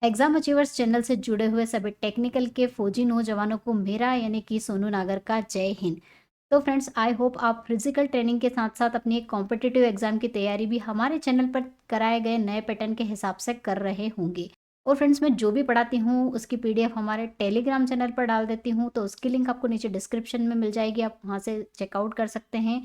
Exam achievers channel से जुड़े हुए सभी टेक्निकल के फौजी नौजवानों को मेरा यानी कि सोनू नागर का जय हिंद। तो फ्रेंड्स, आई होप आप फिजिकल ट्रेनिंग के साथ साथ अपनी एक कॉम्पिटिटिव एग्जाम की तैयारी भी हमारे चैनल पर कराए गए नए पैटर्न के हिसाब से कर रहे होंगे। और फ्रेंड्स, मैं जो भी पढ़ाती हूँ उसकी पीडीएफ हमारे टेलीग्राम चैनल पर डाल देती हूँ, तो उसकी लिंक आपको नीचे डिस्क्रिप्शन में मिल जाएगी, आप वहाँ से चेकआउट कर सकते हैं।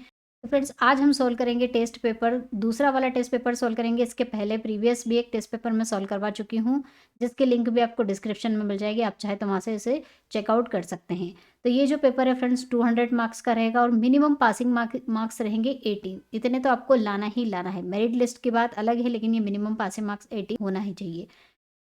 तो फ्रेंड्स, आज हम सॉल्व करेंगे टेस्ट पेपर, दूसरा वाला टेस्ट पेपर सॉल्व करेंगे। इसके पहले प्रीवियस भी एक टेस्ट पेपर मैं सॉल्व करवा चुकी हूँ, जिसकी लिंक भी आपको डिस्क्रिप्शन में मिल जाएगी, आप चाहे तो वहाँ से इसे चेकआउट कर सकते हैं। तो ये जो पेपर है फ्रेंड्स 200 मार्क्स का रहेगा और मिनिमम पासिंग मार्क्स रहेंगे 80। इतने तो आपको लाना ही लाना है। मेरिट लिस्ट की बात अलग है, लेकिन ये मिनिमम पासिंग मार्क्स 80 होना ही चाहिए।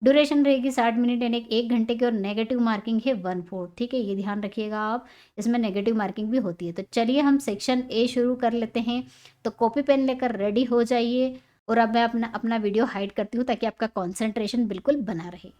ड्यूरेशन रहेगी 60 मिनट यानी 1 घंटे की, और नेगेटिव मार्किंग है 1/4। ठीक है, ये ध्यान रखिएगा आप, इसमें नेगेटिव मार्किंग भी होती है। तो चलिए हम सेक्शन ए शुरू कर लेते हैं। तो कॉपी पेन लेकर रेडी हो जाइए, और अब मैं अपना अपना वीडियो हाइड करती हूँ ताकि आपका कॉन्सेंट्रेशन बिल्कुल बना रहे।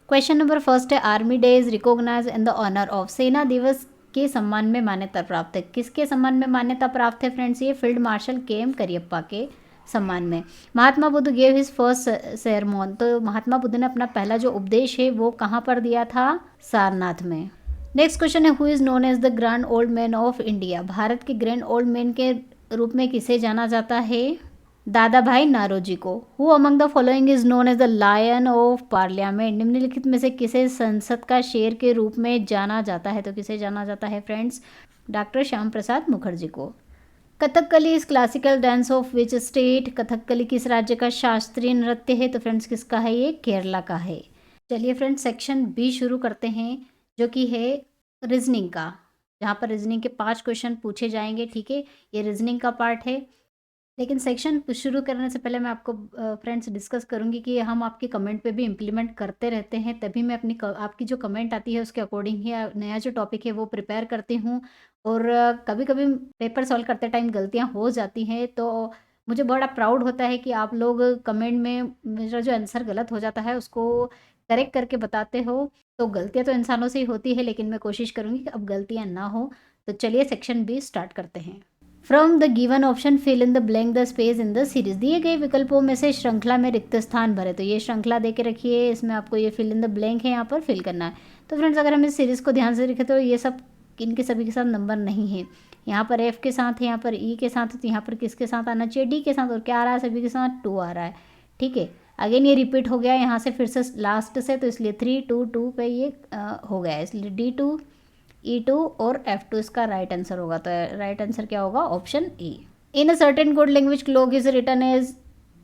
क्वेश्चन नंबर फर्स्ट है, army day is recognised in the honour of. सेना दिवस के सम्मान में मान्यता प्राप्त है। किसके सम्मान में मान्यता प्राप्त है फ्रेंड्स? ये फील्ड मार्शल के.एम. करियप्पा के सम्मान में। Mahatma Buddha gave his first sermon. तो महात्मा बुद्ध ने अपना पहला जो उपदेश है वो कहाँ पर दिया था? सारनाथ में। नेक्स्ट क्वेश्चन है, who is known as the grand old man of India. भारत के ग्रैंड ओल्ड मैन के रूप में किसे जाना जाता है? दादा भाई नारोजी को। Who among the following is known as the lion of parliament. निम्नलिखित में से किसे संसद का शेर के रूप में जाना जाता है? तो किसे जाना जाता है फ्रेंड्स? डॉक्टर श्याम प्रसाद मुखर्जी को। Kathakali is classical dance of which state. Kathakali किस राज्य का शास्त्रीय नृत्य है? तो फ्रेंड्स किसका है? ये केरला का है। चलिए फ्रेंड्स, सेक्शन बी शुरू करते हैं, जो कि है रीजनिंग का, जहाँ पर रीजनिंग के 5 क्वेश्चन पूछे जाएंगे। ठीक है, ये रीजनिंग का पार्ट है। लेकिन सेक्शन शुरू करने से पहले मैं आपको फ्रेंड्स डिस्कस करूंगी कि हम आपके कमेंट पे भी इम्प्लीमेंट करते रहते हैं, तभी मैं आपकी जो कमेंट आती है उसके अकॉर्डिंग ही नया जो टॉपिक है वो प्रिपेयर करती हूँ। और कभी कभी पेपर सॉल्व करते टाइम गलतियाँ हो जाती हैं, तो मुझे बड़ा प्राउड होता है कि आप लोग कमेंट में मेरा जो आंसर गलत हो जाता है उसको करेक्ट करके बताते हो। तो गलतियाँ तो इंसानों से ही होती है, लेकिन मैं कोशिश करूँगी कि अब गलतियाँ ना हो। तो चलिए सेक्शन बी स्टार्ट करते हैं। From the given option fill in the blank the space in the series. दिए गए विकल्पों में से श्रृंखला में रिक्त स्थान भरे। तो ये श्रृंखला दे के रखिए, इसमें आपको ये फिल इन द ब्लैंक है, यहाँ पर फिल करना है। तो फ्रेंड्स, अगर हम इस सीरीज को ध्यान से देखें तो ये सब इनके सभी के साथ नंबर नहीं है। यहाँ पर एफ के साथ है, यहाँ पर ई के साथ है, तो यहाँ पर किसके साथ आना चाहिए? डी के साथ। और क्या आ रहा है? सभी के साथ 2 आ रहा है। ठीक है, अगेन ये रिपीट हो गया यहाँ से फिर से लास्ट से, तो इसलिए 3 2 2 पे ये हो गया, इसलिए D2 E2 और F2 इसका राइट आंसर होगा। तो राइट आंसर क्या होगा? Option A. In a certain code language clock is written as,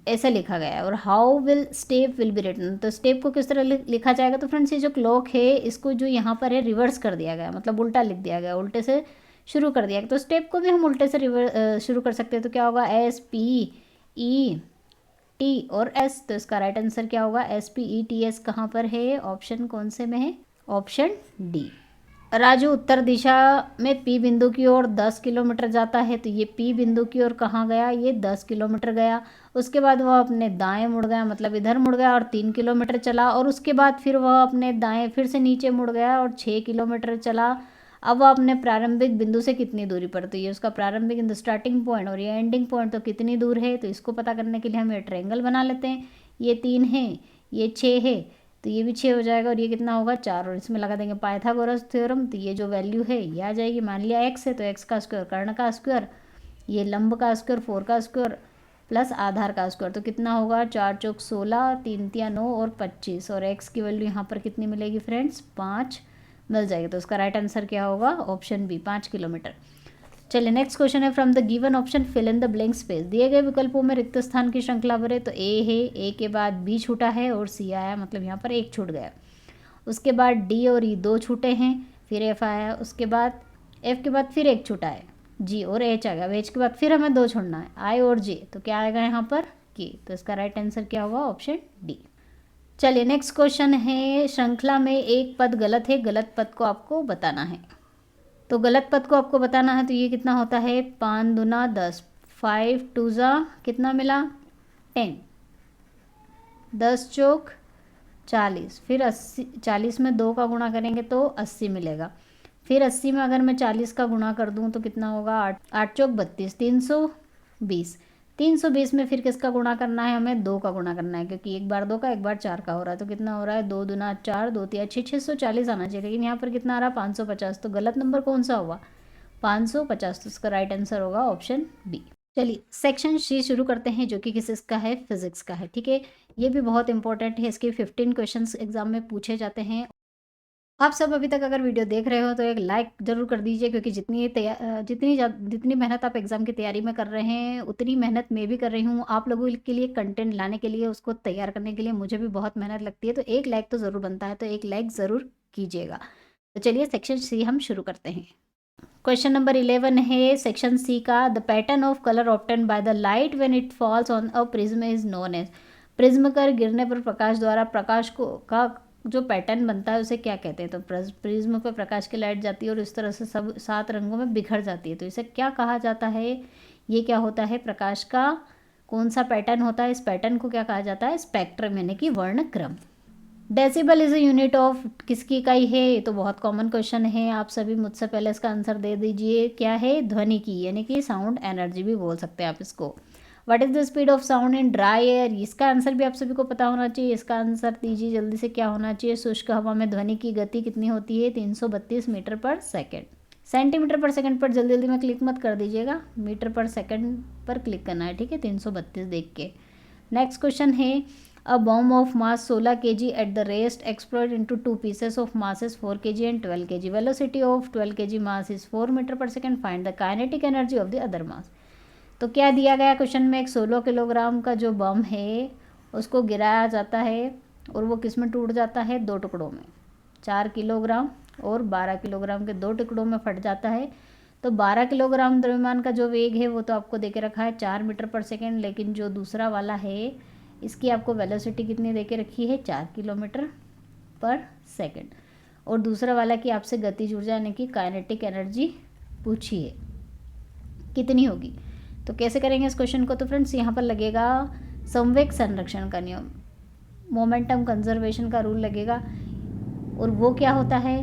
ऐसे लिखा गया है। और how will step will be written. तो स्टेप को किस तरह लिखा जाएगा? तो फ्रेंड्स, ये जो क्लॉक है इसको जो यहाँ पर है रिवर्स कर दिया गया, मतलब उल्टा लिख दिया गया, उल्टे से शुरू कर दिया गया। तो स्टेप को भी हम उल्टे से शुरू कर सकते हैं। तो क्या होगा? SPET और S। तो इसका राइट आंसर क्या होगा? SPETS कहाँ पर है? ऑप्शन कौन से में है? Option D. राजू उत्तर दिशा में P बिंदु की ओर 10 किलोमीटर जाता है। तो ये P बिंदु की ओर कहाँ गया? ये 10 किलोमीटर गया। उसके बाद वह अपने दाएं मुड़ गया, मतलब इधर मुड़ गया और 3 किलोमीटर चला। और उसके बाद फिर वह अपने दाएं फिर से नीचे मुड़ गया और 6 किलोमीटर चला। अब वह अपने प्रारंभिक बिंदु से कितनी दूरी पर? तो ये उसका प्रारंभिक बिंदु स्टार्टिंग पॉइंट और ये एंडिंग पॉइंट, तो कितनी दूर है? तो इसको पता करने के लिए हम ये ट्रायंगल बना लेते हैं। ये 3 है, ये 6 है, तो ये भी 6 हो जाएगा। और ये कितना होगा? 4। और इसमें लगा देंगे पाइथागोरस थ्योरम। तो ये जो वैल्यू है ये आ जाएगी। मान लिया x है तो x का स्क्वायर, कर्ण का स्क्वायर, ये लंब का स्क्वायर 4 का स्क्वायर प्लस आधार का स्क्वायर। तो कितना होगा? 4 चौक 16, 3 तिया 9 और 25। और x की वैल्यू यहाँ पर कितनी मिलेगी फ्रेंड्स? 5 मिल जाएगी। तो उसका राइट आंसर क्या होगा? Option B, 5 kilometre. चलिए नेक्स्ट क्वेश्चन है, from the given option fill in the blank space. दिए गए विकल्पों में रिक्त स्थान की श्रृंखला भरे। तो ए है, ए के बाद बी छूटा है और सी आया, मतलब यहाँ पर एक छूट गया। उसके बाद डी और ई 2 छूटे हैं, फिर एफ आया। उसके बाद एफ के बाद फिर एक छूटा है, जी और एच आ गया। एच के बाद फिर हमें 2 छोड़ना है, आई और जे। तो क्या आएगा यहाँ पर? के। तो इसका राइट आंसर क्या होगा? Option D. चलिए नेक्स्ट क्वेश्चन है, श्रृंखला में एक पद गलत है, गलत पद को आपको बताना है। तो गलत पद को आपको बताना है। तो ये कितना होता है? 5 दूना 10, 5 2 जा कितना मिला? 10, 10 चौक 40, फिर 80, 40 में 2 का गुणा करेंगे तो 80 मिलेगा। फिर 80 में अगर मैं 40 का गुणा कर दूं तो कितना होगा? 8 चौक 32, 320। 320 में फिर किसका गुणा करना है, हमें 2 का गुणा करना है, क्योंकि एक बार 2 का एक बार 4 का हो रहा है। तो कितना हो रहा है, 2 दूना 4, 2 तिया 6, 640 आना चाहिए, लेकिन यहाँ पर कितना आ रहा है 550। तो गलत नंबर कौन सा हुआ, 550। तो इसका राइट आंसर होगा ऑप्शन बी। चलिए सेक्शन सी शुरू करते हैं, जो कि किसका है, फिजिक्स का है। ठीक है, ये भी बहुत इंपॉर्टेंट है, इसके 15 क्वेश्चंस एग्जाम में पूछे जाते हैं। आप सब अभी तक अगर वीडियो देख रहे हो तो एक लाइक ज़रूर कर दीजिए, क्योंकि जितनी मेहनत आप एग्ज़ाम की तैयारी में कर रहे हैं, उतनी मेहनत मैं भी कर रही हूँ आप लोगों के लिए, कंटेंट लाने के लिए, उसको तैयार करने के लिए मुझे भी बहुत मेहनत लगती है। तो एक लाइक तो ज़रूर बनता है, तो एक लाइक ज़रूर कीजिएगा। तो चलिए सेक्शन सी हम शुरू करते हैं। क्वेश्चन नंबर 11 है सेक्शन सी का, the pattern of colour obtain by the light when it falls on a prism is known as. Prism कर गिरने पर प्रकाश द्वारा प्रकाश को का जो पैटर्न बनता है उसे क्या कहते हैं। तो प्रिज्म पर प्रकाश की लाइट जाती है और इस तरह से सब 7 रंगों में बिखर जाती है, तो इसे क्या कहा जाता है। ये क्या होता है, प्रकाश का कौन सा पैटर्न होता है, इस पैटर्न को क्या कहा जाता है, स्पेक्ट्रम यानी कि वर्णक्रम। Decibel is a unit of किसकी इकाई है, ये तो बहुत कॉमन क्वेश्चन है, आप सभी मुझसे पहले इसका आंसर दे दीजिए। क्या है, ध्वनि की, यानी कि साउंड एनर्जी भी बोल सकते हैं आप इसको। What is the speed of sound in dry air, इसका आंसर भी आप सभी को पता होना चाहिए। इसका आंसर दीजिए जल्दी से, क्या होना चाहिए। शुष्क हवा में ध्वनि की गति कितनी होती है, 332 मीटर पर सेकेंड। सेंटीमीटर पर सेकंड पर जल्दी जल्दी में क्लिक मत कर दीजिएगा, मीटर पर सेकंड पर क्लिक करना है, ठीक है, 332 देख के। नेक्स्ट क्वेश्चन है, a bomb of mass 16 kg at the rest explode into two pieces of masses 4 kg and 12 kg. Velocity of 12 kg mass is 4 metre per second. Find the kinetic energy of the other mass. तो क्या दिया गया question में, एक 16 kilogram का जो बम है उसको गिराया जाता है और वो किस में टूट जाता है, 2 टुकड़ों में, 4 किलोग्राम और 12 किलोग्राम के 2 टुकड़ों में फट जाता है। तो 12 किलोग्राम द्रव्यमान का जो वेग है वो तो आपको दे के रखा है 4 मीटर पर सेकेंड, लेकिन जो दूसरा वाला है इसकी आपको वेलोसिटी कितनी दे के रखी है, 4 किलोमीटर पर सेकेंड। और दूसरा वाला की आपसे गतिज ऊर्जा यानी कि काइनेटिक एनर्जी पूछी है कितनी होगी। तो कैसे करेंगे इस क्वेश्चन को, तो फ्रेंड्स यहाँ पर लगेगा संवेग संरक्षण का नियम, मोमेंटम कंजर्वेशन का रूल लगेगा। और वो क्या होता है,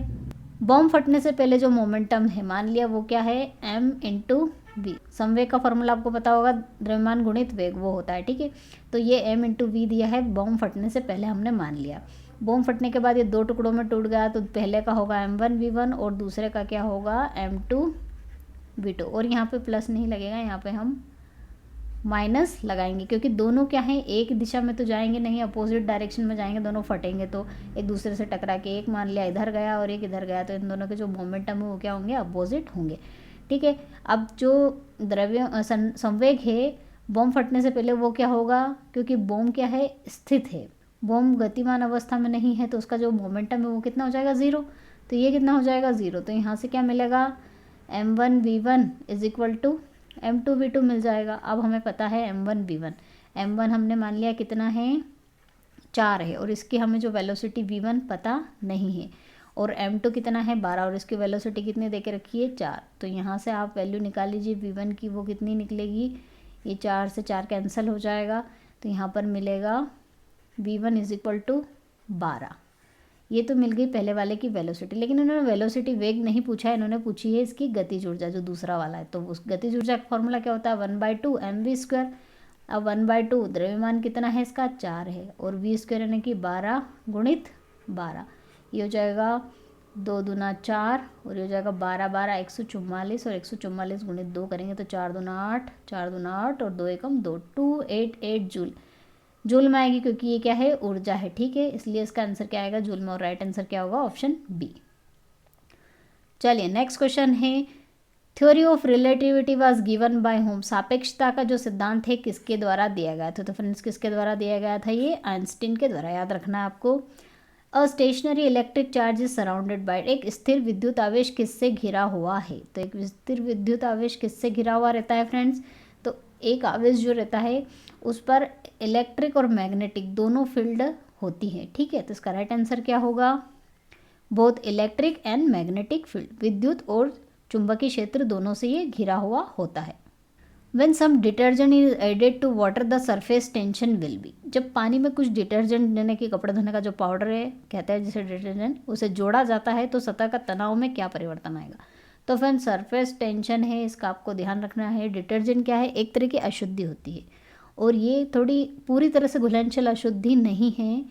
बॉम्ब फटने से पहले जो मोमेंटम है, मान लिया वो क्या है, m/v। संवेग का फॉर्मूला आपको पता होगा, द्रव्यमान गुणित वेग, वो होता है, ठीक है। तो ये m/v दिया है, बॉम्ब फटने से पहले हमने मान लिया। बॉम्ब फटने के बाद ये 2 टुकड़ों में टूट गया, तो पहले का होगा m1v1 और दूसरे का क्या होगा, m2v2। और यहाँ पे प्लस नहीं लगेगा, यहाँ पे हम माइनस लगाएंगे, क्योंकि दोनों क्या हैं, एक दिशा में तो जाएंगे नहीं, अपोजिट डायरेक्शन में जाएंगे, दोनों फटेंगे तो एक दूसरे से टकरा के, एक मान लिया इधर गया और एक इधर गया, तो इन दोनों के जो मोमेंटम है वो क्या होंगे, अपोजिट होंगे, ठीक है। अब जो द्रव्य संवेग है बॉम्ब फटने से पहले वो क्या होगा, क्योंकि बॉम्ब क्या है, स्थित है, बॉम्ब गतिमान अवस्था में नहीं है, तो उसका जो मोमेंटम है वो कितना हो जाएगा, 0। तो ये कितना हो जाएगा, 0। तो यहाँ से क्या मिलेगा, m1v1 is equal to m2v2 मिल जाएगा। अब हमें पता है m1v1, m1 हमने मान लिया कितना है, 4 है, और इसकी हमें जो वेलोसिटी v1 पता नहीं है, और m2 कितना है, 12, और इसकी वेलोसिटी कितनी दे के रखी है, 4। तो यहाँ से आप वैल्यू निकाल लीजिए v1 की, वो कितनी निकलेगी, ये 4 से 4 कैंसिल हो जाएगा, तो यहाँ पर मिलेगा v1 इज इक्वल टू 12। ये तो मिल गई पहले वाले की वेलोसिटी, लेकिन इन्होंने वेलोसिटी वेग नहीं पूछा है, इन्होंने पूछी है इसकी गतिज ऊर्जा, जो दूसरा वाला है। तो उस गतिज ऊर्जा का फॉर्मूला क्या होता है, 1/2 mv²। अब 1/2 द्रव्यमान कितना है इसका, 4 है, और v² यानी कि 12 गुणित 12, ये हो जाएगा 2 दूना 4, और ये हो जाएगा 12 12 144, और 144 गुणित 2 करेंगे तो 4 दूना 8, 4 दूना 8 और 2 एकम 2, 288 जूल, जूल में आएगी, क्योंकि ये क्या है, ऊर्जा है, ठीक है, इसलिए इसका आंसर क्या आएगा, जूल में। और राइट आंसर क्या होगा, ऑप्शन बी। चलिए नेक्स्ट क्वेश्चन है, theory of relativity was given by home. सापेक्षता का जो सिद्धांत है किसके द्वारा दिया गया था, तो फ्रेंड्स किसके द्वारा दिया गया था, ये आइंस्टीन के द्वारा, याद रखना है आपको। A stationary electric charge is surrounded by, एक स्थिर विद्युत आवेश किससे घिरा हुआ है। तो एक स्थिर विद्युत आवेश किससे घिरा हुआ रहता है फ्रेंड्स, तो एक आवेश जो रहता है उस पर इलेक्ट्रिक और मैग्नेटिक दोनों फील्ड होती है, ठीक है। तो इसका राइट आंसर क्या होगा, both electric and magnetic field, विद्युत और चुंबकीय क्षेत्र दोनों से ये घिरा हुआ होता है। When some detergent is added to water, the surface tension will be, जब पानी में कुछ डिटर्जेंट यानी कि कपड़े धोने का जो पाउडर है कहते हैं जिसे डिटर्जेंट, उसे जोड़ा जाता है तो सतह का तनाव में क्या परिवर्तन आएगा। तो फिर सरफेस टेंशन है, इसका आपको ध्यान रखना है। डिटर्जेंट क्या है, एक तरह की अशुद्धि होती है और ये थोड़ी पूरी तरह से घुलनशील अशुद्धि नहीं है,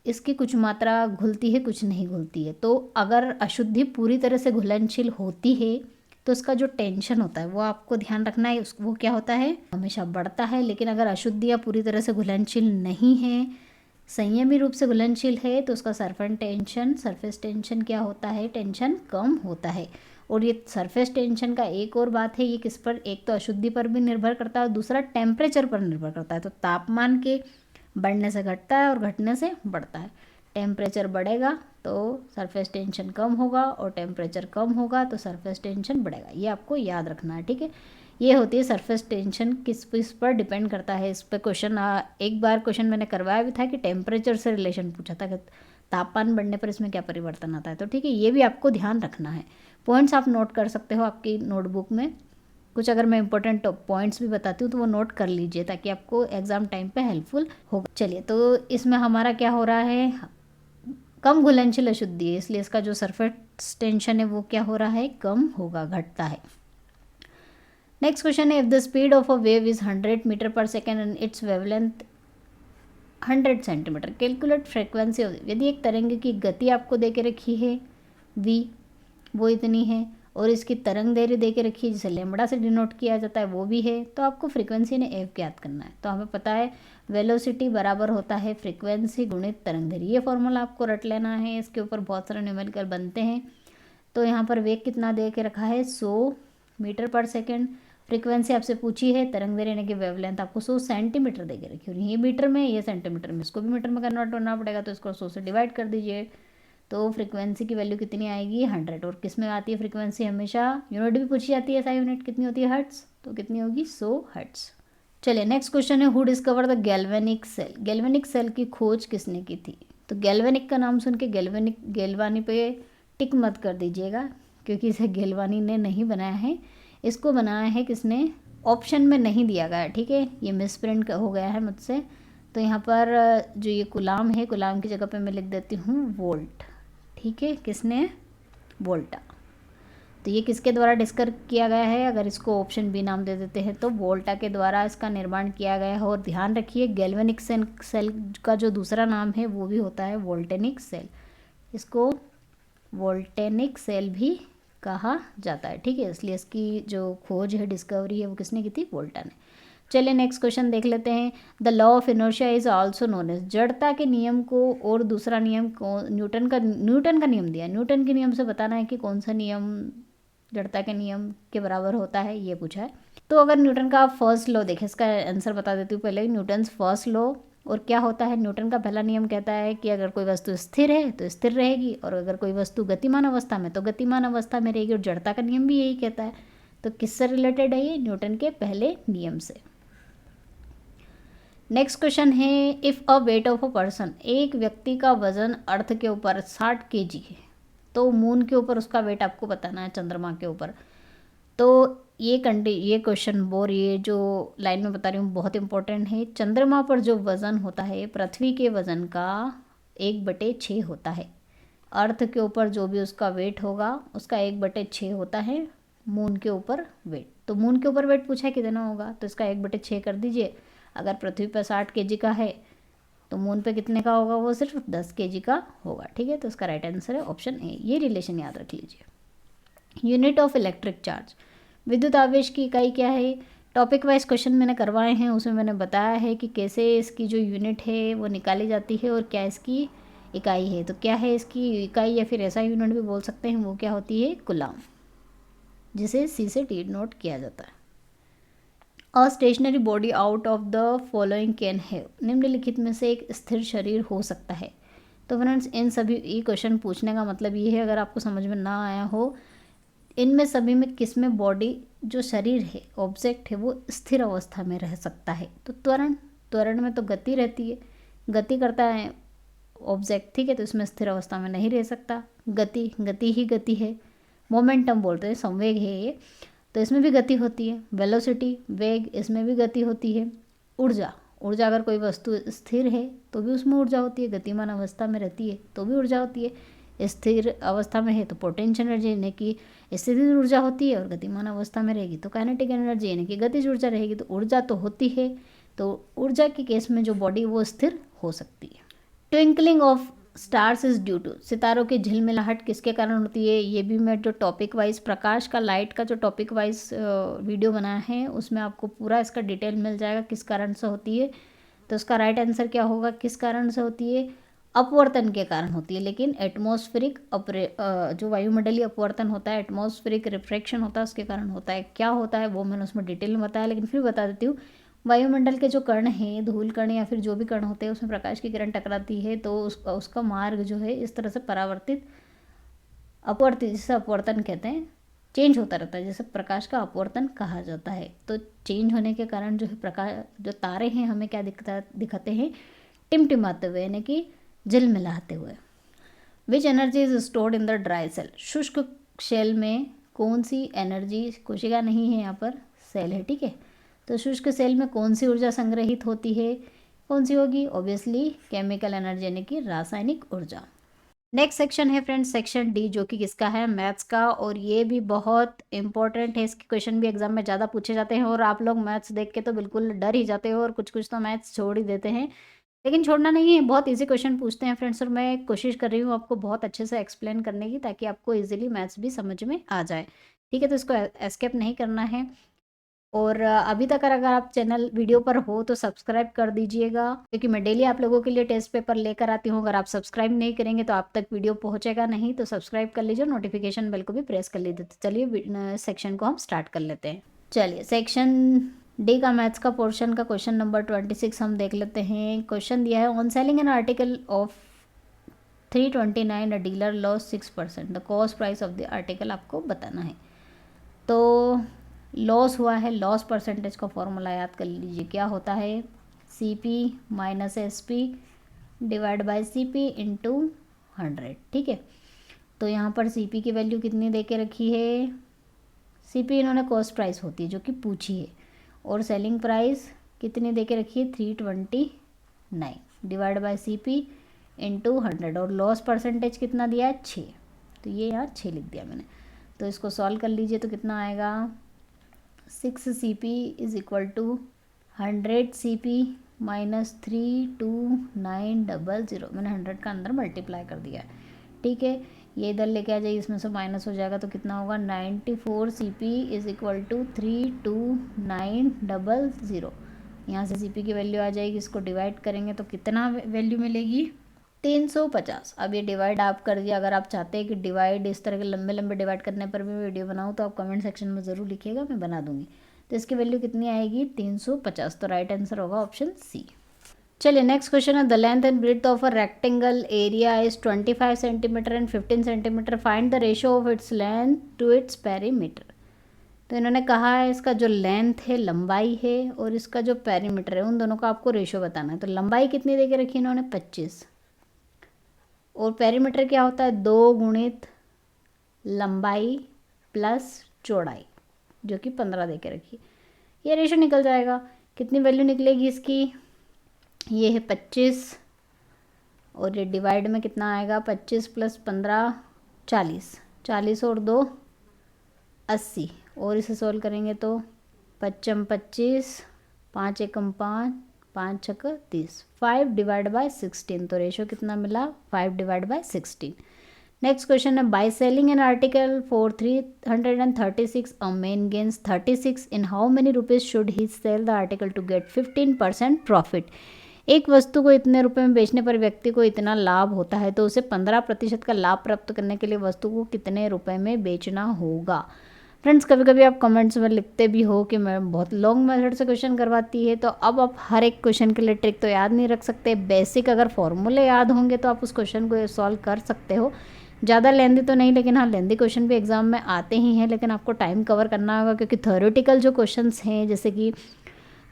इसकी कुछ मात्रा घुलती है कुछ नहीं घुलती है। तो अगर अशुद्धि पूरी तरह से घुलनशील होती है तो उसका जो टेंशन होता है वो आपको ध्यान रखना है, वो क्या होता है, हमेशा बढ़ता है। लेकिन अगर अशुद्धियाँ पूरी तरह से घुलनशील नहीं है, संयमी रूप से घुलनशील है, तो उसका सरफेस टेंशन क्या होता है, टेंशन कम होता है। और ये सरफेस टेंशन का एक और बात है, ये किस पर, एक तो अशुद्धि पर भी निर्भर करता है और दूसरा टेम्परेचर पर निर्भर करता है। तो तापमान के बढ़ने से घटता है और घटने से बढ़ता है। टेम्परेचर बढ़ेगा तो सरफेस टेंशन कम होगा और टेम्परेचर कम होगा तो सरफेस टेंशन बढ़ेगा, ये आपको याद रखना है, ठीक है। ये होती है सरफेस टेंशन, किस पर डिपेंड करता है। इस पर क्वेश्चन एक बार क्वेश्चन मैंने करवाया भी था कि टेम्परेचर से रिलेशन पूछा था कि तापमान बढ़ने पर इसमें क्या परिवर्तन आता है। तो ठीक है, ये भी आपको ध्यान रखना है। पॉइंट्स आप नोट कर सकते हो आपकी नोटबुक में, कुछ अगर मैं इंपॉर्टेंट पॉइंट्स भी बताती हूँ तो वो नोट कर लीजिए ताकि आपको एग्जाम टाइम पे हेल्पफुल होगा। चलिए, तो इसमें हमारा क्या हो रहा है, कम घुलनशील अशुद्धि है, इसलिए इसका जो सरफेस टेंशन है वो क्या हो रहा है, कम होगा, घटता है। नेक्स्ट क्वेश्चन है, if the speed of a wave is 100 metre per second and its wavelength 100 centimetre, calculate frequency of. यदि एक तरंग की गति आपको दे के रखी है v, वो इतनी है, और इसकी तरंग दैर्घ्य दे के रखी है जिसे लैम्बडा से डिनोट किया जाता है वो भी है, तो आपको फ्रीक्वेंसी ने एफ ज्ञात करना है। तो हमें पता है वेलोसिटी बराबर होता है फ्रीक्वेंसी गुणित तरंग दैर्घ्य, ये फॉर्मूला आपको रट लेना है, इसके ऊपर बहुत सारे न्यूमेरिकल बनते हैं। तो यहाँ पर वेग कितना दे के रखा है, 100 मीटर पर सेकेंड। फ्रीक्वेंसी आपसे पूछी है, तरंग दैर्घ्य यानी कि वेवलेंथ आपको 100 सेंटीमीटर दे के रखी, और ये मीटर में, ये सेंटीमीटर में, इसको भी मीटर में कन्वर्ट करना पड़ेगा, तो इसको 100 से डिवाइड कर दीजिए। तो फ्रीक्वेंसी की वैल्यू कितनी आएगी, 100। और किस में आती है फ्रीक्वेंसी, हमेशा यूनिट भी पूछी जाती है, ऐसा यूनिट कितनी होती है, हर्ट्स, तो कितनी होगी, 100 हर्ट्स। चलिए नेक्स्ट क्वेश्चन है, who discover the galvanic cell. Galvanic cell की खोज किसने की थी। तो गैल्वेनिक का नाम सुन के गैल्वानी पे टिक मत कर दीजिएगा, क्योंकि इसे गैल्वानी ने नहीं बनाया है, इसको बनाया है किसने, ऑप्शन में नहीं दिया गया, ठीक है, ये मिसप्रिंट हो गया है मुझसे। तो यहाँ पर जो ये गुलाम है, गुलाम की जगह पे मैं लिख देती हूँ वोल्ट, ठीक है, किसने, वोल्टा। तो ये किसके द्वारा डिस्कवर किया गया है, अगर इसको ऑप्शन बी नाम दे देते हैं तो वोल्टा के द्वारा इसका निर्माण किया गया है। और ध्यान रखिए गैल्वेनिक सेल का जो दूसरा नाम है वो भी होता है वोल्टेनिक सेल, इसको वोल्टेनिक सेल भी कहा जाता है, ठीक है। इसलिए इसकी जो खोज है, डिस्कवरी है, वो किसने की थी, वोल्टा ने। चलिए नेक्स्ट क्वेश्चन देख लेते हैं, the law of inertia is also known as. जड़ता के नियम को और दूसरा नियम को न्यूटन का नियम दिया, न्यूटन के नियम से बताना है कि कौन सा नियम जड़ता के नियम के बराबर होता है, ये पूछा है। तो अगर न्यूटन का फर्स्ट लॉ देखें, इसका आंसर बता देती हूँ पहले, न्यूटन फर्स्ट लॉ, और क्या होता है, न्यूटन का पहला नियम कहता है कि अगर कोई वस्तु स्थिर है तो स्थिर रहेगी, और अगर कोई वस्तु गतिमान अवस्था में तो गतिमान अवस्था में रहेगी, और जड़ता का नियम भी यही कहता है। तो किससे रिलेटेड है ये, न्यूटन के पहले नियम से। नेक्स्ट क्वेश्चन है, if a weight of a person, एक व्यक्ति का वजन अर्थ के ऊपर 60 kg है, तो मून के ऊपर उसका वेट आपको बताना है, चंद्रमा के ऊपर। तो ये क्वेश्चन बोर, ये जो लाइन में बता रही हूँ बहुत इंपॉर्टेंट है। चंद्रमा पर जो वज़न होता है पृथ्वी के वज़न का 1/6 होता है। अर्थ के ऊपर जो भी उसका वेट होगा उसका 1/6 होता है मून के ऊपर वेट। तो मून के ऊपर वेट पूछा है कितना होगा, तो इसका 1/6 कर दीजिए। अगर पृथ्वी पर 60 kg का है तो मून पे कितने का होगा, वो सिर्फ 10 kg का होगा, ठीक है। तो इसका राइट आंसर है ऑप्शन ए, ये रिलेशन याद रख लीजिए। यूनिट ऑफ इलेक्ट्रिक चार्ज, विद्युत आवेश की इकाई क्या है। टॉपिक वाइज क्वेश्चन मैंने करवाए हैं, उसमें मैंने बताया है कि कैसे इसकी जो यूनिट है वो निकाली जाती है और क्या इसकी इकाई है। तो क्या है इसकी इकाई, या फिर ऐसा यूनिट भी बोल सकते हैं, वो क्या होती है, कूलम, जिसे सी से टी नोट किया जाता है। A stationary body out of the following can have, निम्नलिखित में से एक स्थिर शरीर हो सकता है। तो फ्रेंड्स इन सभी, ये क्वेश्चन पूछने का मतलब ये है, अगर आपको समझ में ना आया हो, इनमें सभी में किस में बॉडी, जो शरीर है, ऑब्जेक्ट है, वो स्थिर अवस्था में रह सकता है। तो त्वरण में तो गति रहती है, गति करता है ऑब्जेक्ट, ठीक है, तो इसमें स्थिर अवस्था में नहीं रह सकता। गति ही गति है, मोमेंटम बोलते हैं, संवेग है ये, तो इसमें भी गति होती है। वेलोसिटी, वेग, इसमें भी गति होती है। ऊर्जा, अगर कोई वस्तु स्थिर है तो भी उसमें ऊर्जा होती है, गतिमान अवस्था में रहती है तो भी ऊर्जा होती है। स्थिर अवस्था में है तो पोटेंशियल एनर्जी यानी कि स्थिर ऊर्जा होती है, और गतिमान अवस्था में रहेगी तो काइनेटिक एनर्जी यानी कि गतिज ऊर्जा रहेगी। तो ऊर्जा तो होती है, तो ऊर्जा के केस में जो बॉडी वो स्थिर हो सकती है। Twinkling of stars is due to, सितारों की झिलमिलाहट किसके कारण होती है? ये भी मैं जो टॉपिक वाइज प्रकाश का लाइट का जो टॉपिक वाइज वीडियो बनाया है उसमें आपको पूरा इसका डिटेल मिल जाएगा किस कारण से होती है। तो इसका राइट आंसर क्या होगा, किस कारण से होती है? अपवर्तन के कारण होती है। लेकिन एटमॉस्फेरिक जो वायुमंडलीय अपवर्तन होता है, एटमॉस्फेरिक रिफ्रैक्शन होता है, उसके कारण होता है। क्या होता है वो मैंने उसमें डिटेल में बताया, लेकिन फिर बता देती हूँ। वायुमंडल के जो कण हैं, धूल कण या फिर जो भी कण होते हैं, उसमें प्रकाश की किरण टकराती है तो उसका मार्ग जो है इस तरह से परावर्तित अपवर्तित, जिसे अपवर्तन कहते हैं, चेंज होता रहता है, जैसे प्रकाश का अपवर्तन कहा जाता है। तो चेंज होने के कारण जो है प्रकाश, जो तारे हैं हमें क्या दिखाते हैं? टिमटिमाते हुए यानी कि झिलमिलाते हुए। Which energy is stored in the dry cell, शुष्क सेल में कौन सी एनर्जी, कोशिका नहीं है यहाँ पर, सेल है, ठीक है। तो शुष्क सेल में कौन सी ऊर्जा संग्रहित होती है? कौन सी होगी? ऑब्वियसली केमिकल एनर्जी यानी कि रासायनिक ऊर्जा। नेक्स्ट सेक्शन है फ्रेंड्स सेक्शन डी, जो कि किसका है? मैथ्स का। और ये भी बहुत इंपॉर्टेंट है, इसके क्वेश्चन भी एग्जाम में ज़्यादा पूछे जाते हैं और आप लोग मैथ्स देख के तो बिल्कुल डर ही जाते हो और कुछ कुछ तो मैथ्स छोड़ ही देते हैं, लेकिन छोड़ना नहीं है, बहुत इजी क्वेश्चन पूछते हैं फ्रेंड्स। और मैं कोशिश कर रही हूँ आपको बहुत अच्छे से एक्सप्लेन करने की, ताकि आपको इजीली मैथ्स भी समझ में आ जाए, ठीक है। तो इसको एस्केप नहीं करना है। और अभी तक अगर आप चैनल वीडियो पर हो तो सब्सक्राइब कर दीजिएगा, क्योंकि मैं डेली आप लोगों के लिए टेस्ट पेपर लेकर आती हूँ। अगर आप सब्सक्राइब नहीं करेंगे तो आप तक वीडियो पहुँचेगा नहीं, तो सब्सक्राइब कर लीजिए, नोटिफिकेशन बेल को भी प्रेस कर लीजिए। तो चलिए सेक्शन को हम स्टार्ट कर लेते हैं। चलिए सेक्शन डी का मैथ्स का पोर्शन का क्वेश्चन नंबर 26 हम देख लेते हैं। क्वेश्चन दिया है, on selling an article of 329 a dealer loss 6%, the cost price of the article आपको बताना है। तो लॉस हुआ है, लॉस परसेंटेज का फॉर्मूला याद कर लीजिए, क्या होता है? CP minus SP divide by CP into 100, ठीक है। तो यहाँ पर CP की वैल्यू कितनी दे के रखी है? CP इन्होंने कॉस्ट प्राइस होती है जो कि पूछी है, और सेलिंग प्राइस कितनी दे के रखी है? 329 डिवाइड बाई CP इंटू 100, और लॉस परसेंटेज कितना दिया है? 6। तो ये यहाँ 6 लिख दिया मैंने। तो इसको सॉल्व कर लीजिए तो कितना आएगा? 6CP is equal to 100CP minus 32900, मैंने 100 का अंदर मल्टीप्लाई कर दिया है, ठीक है। ये इधर लेके आ जाइए, इसमें से माइनस हो जाएगा तो कितना होगा? 94CP is equal to 32900। यहाँ से CP की वैल्यू आ जाएगी, इसको डिवाइड करेंगे तो कितना वैल्यू मिलेगी? 350। अब ये डिवाइड आप कर दिया। अगर आप चाहते हैं कि डिवाइड इस तरह के लंबे लंबे डिवाइड करने पर भी वीडियो बनाऊँ तो आप कमेंट सेक्शन में ज़रूर लिखिएगा, मैं बना दूंगी। तो इसकी वैल्यू कितनी आएगी? 350। तो राइट आंसर होगा ऑप्शन सी। चलिए नेक्स्ट क्वेश्चन है, the length and breadth of a rectangle area is 25 centimetre and 15 centimetre, find the ratio of its length to its perimeter. तो इन्होंने कहा है इसका जो लेंथ है, लंबाई है, और इसका जो पेरीमीटर है, उन दोनों का आपको रेशियो बताना है। तो लंबाई कितनी दे के रखी इन्होंने? 25, और पेरीमीटर क्या होता है? 2 गुणित लंबाई प्लस चौड़ाई, जो कि 15 दे के रखी। ये रेशो निकल जाएगा। कितनी वैल्यू निकलेगी इसकी? ये है 25, और ये डिवाइड में कितना आएगा? 25 प्लस 15 40, 40 और 2 80, और इसे सोल्व करेंगे तो 55 25, 5 एकम 5, 5 छक 30, 5 डिवाइड बाय 16। तो रेशो कितना मिला? 5 डिवाइड बाय 16। नेक्स्ट क्वेश्चन है, by selling an article for 336 a man gains 36, in how many rupees should he sell the article to get 15% profit. एक वस्तु को इतने रुपए में बेचने पर व्यक्ति को इतना लाभ होता है, तो उसे 15% का लाभ प्राप्त करने के लिए वस्तु को कितने रुपए में बेचना होगा। फ्रेंड्स कभी कभी आप कमेंट्स में लिखते भी हो कि मैं बहुत लॉन्ग मेथड से क्वेश्चन करवाती है, तो अब आप हर एक क्वेश्चन के लिए ट्रिक तो याद नहीं रख सकते। बेसिक अगर फॉर्मूले याद होंगे तो आप उस क्वेश्चन को सॉल्व कर सकते हो। ज़्यादा लेंदी तो नहीं, लेकिन हाँ लेंदी क्वेश्चन भी एग्जाम में आते ही हैं, लेकिन आपको टाइम कवर करना होगा, क्योंकि थ्योरेटिकल जो क्वेश्चंस हैं, जैसे कि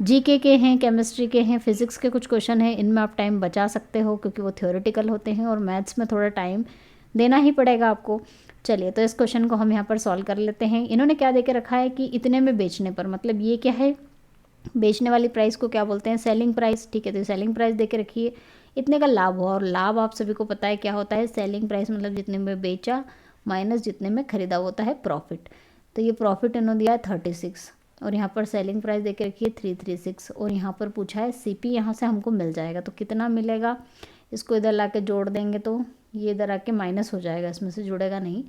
जीके के हैं, केमिस्ट्री के हैं, फिजिक्स के कुछ क्वेश्चन हैं, इनमें आप टाइम बचा सकते हो क्योंकि वो थ्योरेटिकल होते हैं, और मैथ्स में थोड़ा टाइम देना ही पड़ेगा आपको। चलिए तो इस क्वेश्चन को हम यहाँ पर सॉल्व कर लेते हैं। इन्होंने क्या दे के रखा है कि इतने में बेचने पर, मतलब ये क्या है? बेचने वाली प्राइस को क्या बोलते हैं? सेलिंग प्राइस, ठीक है। तो सेलिंग प्राइस दे के रखी है। इतने का लाभ हुआ। और लाभ आप सभी को पता है क्या होता है, सेलिंग प्राइस मतलब जितने में बेचा माइनस जितने में खरीदा होता है प्रॉफिट। तो ये प्रॉफिट इन्होंने दिया है 36 और यहाँ पर सेलिंग प्राइस देके रखी है 336 और यहाँ पर पूछा है सीपी, यहाँ से हमको मिल जाएगा तो कितना मिलेगा, इसको इधर ला के जोड़ देंगे तो ये इधर आके माइनस हो जाएगा, इसमें से जुड़ेगा नहीं,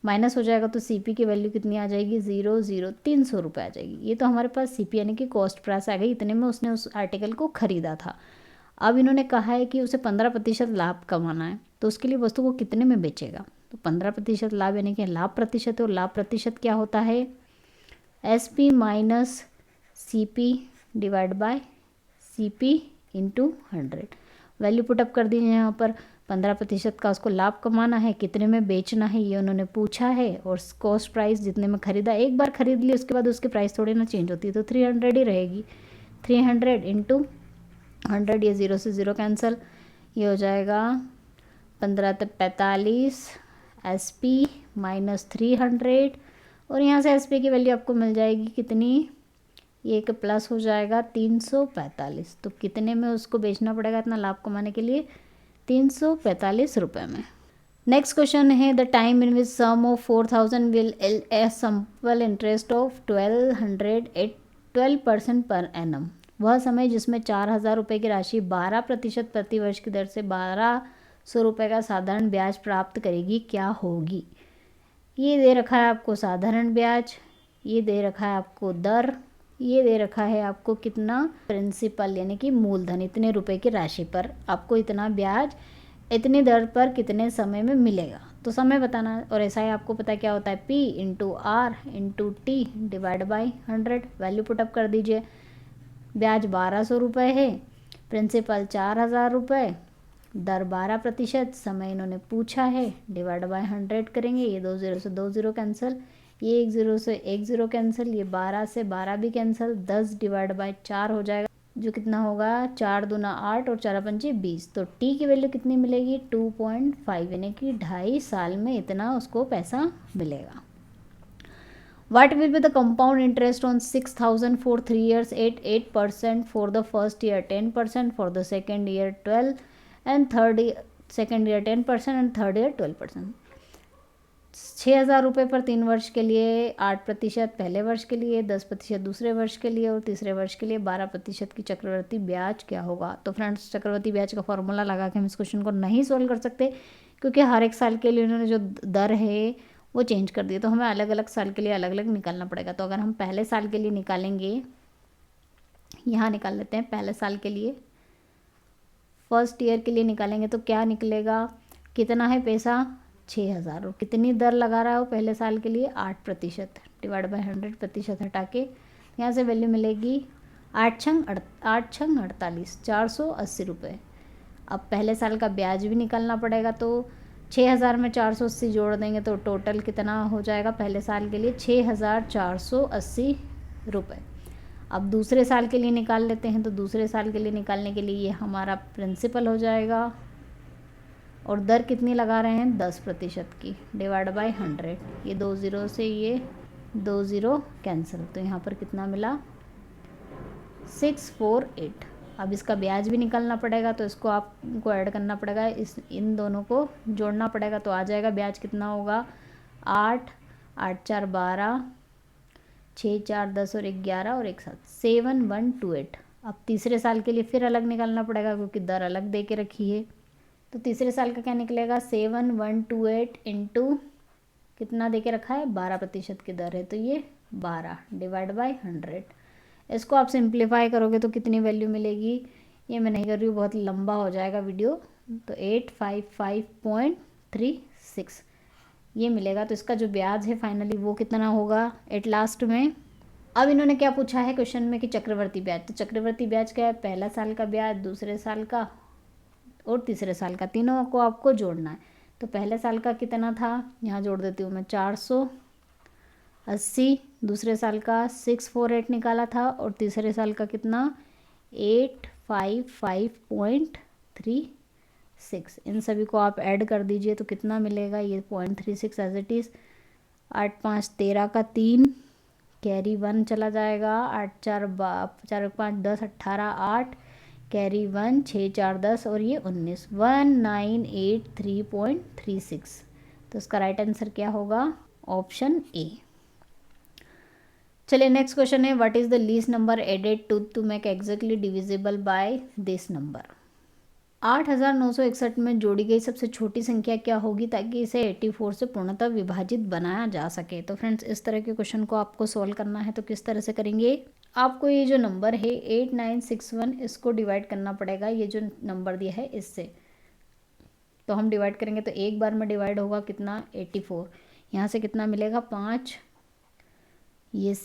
माइनस हो जाएगा तो सीपी की वैल्यू कितनी आ जाएगी 300 रुपये आ जाएगी। ये तो हमारे पास सीपी यानी कि कॉस्ट प्राइस आ गई, इतने में उसने उस आर्टिकल को ख़रीदा था। अब इन्होंने कहा है कि उसे 15% लाभ कमाना है, तो उसके लिए वस्तु को कितने में बेचेगा, तो 15% लाभ यानी कि लाभ प्रतिशत है। और लाभ प्रतिशत क्या होता है, SP minus CP divide by CP into 100। Value put up कर दीजिए यहाँ पर, 15% का उसको लाभ कमाना है, कितने में बेचना है ये उन्होंने पूछा है, और कॉस्ट प्राइस जितने में खरीदा, एक बार खरीद ली उसके बाद उसकी प्राइस थोड़ी ना चेंज होती है, तो 300 ही रहेगी। 300 इंटू 100, ये 0 से 0 कैंसिल, ये हो जाएगा 15 तक 45 SP माइनस 300 और यहाँ से SP की वैल्यू आपको मिल जाएगी कितनी, ये एक प्लस हो जाएगा 345। तो कितने में उसको बेचना पड़ेगा इतना लाभ कमाने के लिए, 345 रुपये में। नेक्स्ट क्वेश्चन है, the time in which sum of 4000 will a simple interest of 1200 at 12% per annum. वह समय जिसमें 4000 रुपये की राशि 12% प्रतिवर्ष की दर से 1200 रुपये का साधारण ब्याज प्राप्त करेगी, क्या होगी। ये दे रखा है आपको साधारण ब्याज, ये दे रखा है आपको दर, ये दे रखा है आपको कितना प्रिंसिपल यानी कि मूलधन, इतने रुपए की राशि पर आपको इतना ब्याज इतनी दर पर कितने समय में मिलेगा। तो समय बताना, और ऐसा ही आपको पता क्या होता है, P into R into T divide by 100। Value put up कर दीजिए, ब्याज 1200 रुपये है, प्रिंसिपल 4000 रुपये, दर 12%, समय इन्होंने पूछा है, डिवाइड बाय 100 करेंगे, ये 2 0 से 2 0 कैंसिल, ये 1 0 से 1 0 कैंसिल, ये 12 से 12 भी कैंसिल, 10 डिवाइड बाय 4 हो जाएगा जो कितना होगा 4 दूना 8 और 4 पंचे 20। तो टी की वैल्यू कितनी मिलेगी 2.5 यानी कि 2.5 साल में इतना उसको पैसा मिलेगा। What will be the compound interest on 6000 for 3 years at 8% for the first year, 10% for the second year, 12 and second year 10% and third year 12%। 6000 रुपये पर 3 वर्ष के लिए 8% पहले वर्ष के लिए, 10% दूसरे वर्ष के लिए और तीसरे वर्ष के लिए 12% की चक्रवर्ती ब्याज क्या होगा। तो फ्रेंड्स चक्रवर्ती ब्याज का फॉर्मूला लगा के हम इस क्वेश्चन को नहीं सॉल्व कर सकते, क्योंकि हर एक साल के लिए उन्होंने जो दर है वो चेंज कर दिया, तो हमें अलग अलग साल के लिए अलग अलग निकालना पड़ेगा। तो अगर हम पहले साल के लिए निकालेंगे, यहाँ निकाल लेते हैं पहले साल के लिए, फर्स्ट ईयर के लिए निकालेंगे तो क्या निकलेगा, कितना है पैसा 6000 और कितनी दर लगा रहा है वो पहले साल के लिए 8% डिवाइड बाय 100% हटा के यहाँ से वैल्यू मिलेगी 8 छंग 48 480 रुपये। अब पहले साल का ब्याज भी निकालना पड़ेगा, तो 6000 में 480 जोड़ देंगे तो टोटल कितना हो जाएगा पहले साल के लिए 6480 रुपये। अब दूसरे साल के लिए निकाल लेते हैं, तो दूसरे साल के लिए निकालने के लिए ये हमारा प्रिंसिपल हो जाएगा और दर कितनी लगा रहे हैं 10% की डिवाइड बाय 100। ये 2 0 से ये 2 0 कैंसिल, तो यहाँ पर कितना मिला 648। अब इसका ब्याज भी निकालना पड़ेगा, तो इसको आपको ऐड करना पड़ेगा, इन दोनों को जोड़ना पड़ेगा, तो आ जाएगा ब्याज कितना होगा 8 8 4 12 6 4 10 और 11 और एक साथ 7128। अब तीसरे साल के लिए फिर अलग निकालना पड़ेगा क्योंकि दर अलग दे के रखी है, तो तीसरे साल का क्या निकलेगा 7128 इंटू कितना दे के रखा है 12% की दर है, तो ये 12 डिवाइड बाय 100। इसको आप सिंप्लीफाई करोगे तो कितनी वैल्यू मिलेगी, ये मैं नहीं कर रही हूँ, बहुत लंबा हो जाएगा वीडियो, तो 855.36 ये मिलेगा। तो इसका जो ब्याज है फाइनली वो कितना होगा एट लास्ट में। अब इन्होंने क्या पूछा है क्वेश्चन में कि चक्रवर्ती ब्याज, तो चक्रवर्ती ब्याज क्या है, पहला साल का ब्याज, दूसरे साल का और तीसरे साल का, तीनों को आपको जोड़ना है। तो पहले साल का कितना था, यहाँ जोड़ देती हूँ मैं 480, दूसरे साल का 648 निकाला था और तीसरे साल का कितना 855.36। इन सभी को आप ऐड कर दीजिए तो कितना मिलेगा, ये 0.36 एज इट इज़। 8 5 13 का 3 कैरी 1 चला जाएगा, 8 4 4 5 10 18 8, कैरी 1, 6 4 10 और ये 19, 1983.36। तो इसका राइट आंसर क्या होगा? Option A. चलिए नेक्स्ट क्वेश्चन है, what is the least number added to make exactly divisible by this number. 8961 में जोड़ी गई सबसे छोटी संख्या क्या होगी ताकि इसे 84 से पूर्णतः विभाजित बनाया जा सके। तो फ्रेंड्स इस तरह के क्वेश्चन को आपको सॉल्व करना है तो किस तरह से करेंगे? आपको ये जो नंबर है 8961 इसको डिवाइड करना पड़ेगा, ये जो नंबर दिया है इससे। तो हम डिवाइड करेंगे तो एक बार में डिवाइड होगा कितना? 84। यहाँ से कितना मिलेगा? 5, ये